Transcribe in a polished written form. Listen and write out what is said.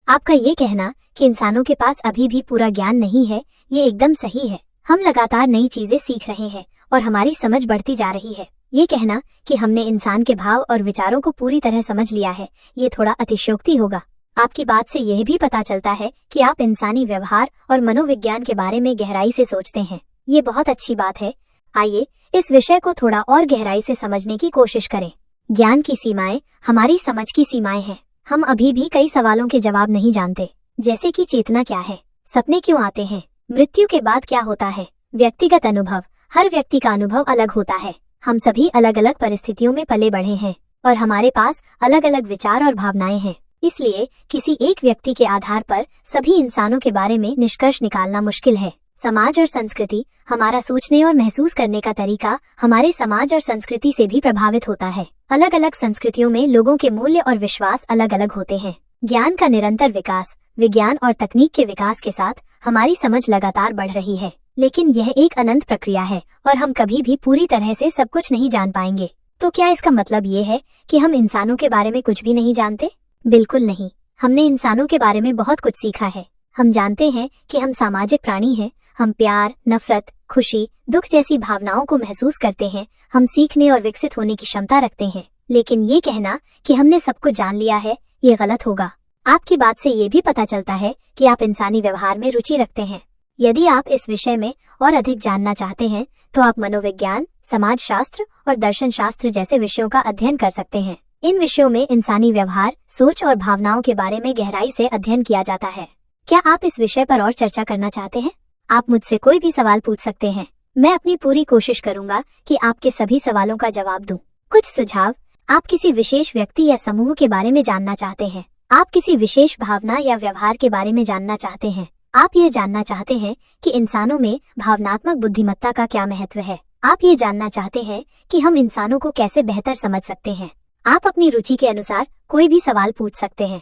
आपका ये कहना कि इंसानों के पास अभी भी पूरा ज्ञान नहीं है, ये एकदम सही है। हम लगातार नई चीजें सीख रहे हैं और हमारी समझ बढ़ती जा रही है। ये कहना कि हमने इंसान के भाव और विचारों को पूरी तरह समझ लिया है, ये थोड़ा अतिशयोक्ति होगा। आपकी बात से यह भी पता चलता है कि आप इंसानी व्यवहार और मनोविज्ञान के बारे में गहराई से सोचते हैं। ये बहुत अच्छी बात है। आइए इस विषय को थोड़ा और गहराई से समझने की कोशिश करें। ज्ञान की सीमाएं हमारी समझ की सीमाएं हैं। हम अभी भी कई सवालों के जवाब नहीं जानते, जैसे कि चेतना क्या है, सपने क्यों आते हैं, मृत्यु के बाद क्या होता है। व्यक्तिगत अनुभव, हर व्यक्ति का अनुभव अलग होता है। हम सभी अलग अलग परिस्थितियों में पले बढ़े हैं और हमारे पास अलग अलग विचार और भावनाएं हैं। इसलिए किसी एक व्यक्ति के आधार पर सभी इंसानों के बारे में निष्कर्ष निकालना मुश्किल है। समाज और संस्कृति, हमारा सोचने और महसूस करने का तरीका हमारे समाज और संस्कृति से भी प्रभावित होता है। अलग अलग संस्कृतियों में लोगों के मूल्य और विश्वास अलग अलग होते हैं। ज्ञान का निरंतर विकास, विज्ञान और तकनीक के विकास के साथ हमारी समझ लगातार बढ़ रही है, लेकिन यह एक अनंत प्रक्रिया है और हम कभी भी पूरी तरह से सब कुछ नहीं जान पाएंगे। तो क्या इसका मतलब ये है कि हम इंसानों के बारे में कुछ भी नहीं जानते? बिल्कुल नहीं। हमने इंसानों के बारे में बहुत कुछ सीखा है। हम जानते हैं कि हम सामाजिक प्राणी हैं। हम प्यार, नफरत, खुशी, दुख जैसी भावनाओं को महसूस करते हैं। हम सीखने और विकसित होने की क्षमता रखते हैं। लेकिन ये कहना कि हमने सब कुछ जान लिया है, ये गलत होगा। आपकी बात से ये भी पता चलता है कि आप इंसानी व्यवहार में रुचि रखते हैं। यदि आप इस विषय में और अधिक जानना चाहते हैं तो आप मनोविज्ञान, समाजशास्त्र और दर्शन शास्त्र जैसे विषयों का अध्ययन कर सकते हैं। इन विषयों में इंसानी व्यवहार, सोच और भावनाओं के बारे में गहराई से अध्ययन किया जाता है। क्या आप इस विषय पर और चर्चा करना चाहते हैं? आप मुझसे कोई भी सवाल पूछ सकते हैं। मैं अपनी पूरी कोशिश करूंगा कि आपके सभी सवालों का जवाब दूं। कुछ सुझाव, आप किसी विशेष व्यक्ति या समूह के बारे में जानना चाहते हैं। आप किसी विशेष भावना या व्यवहार के बारे में जानना चाहते हैं। आप ये जानना चाहते हैं कि इंसानों में भावनात्मक बुद्धिमत्ता का क्या महत्व है। आप ये जानना चाहते हैं कि हम इंसानों को कैसे बेहतर समझ सकते हैं। आप अपनी रुचि के अनुसार कोई भी सवाल पूछ सकते हैं।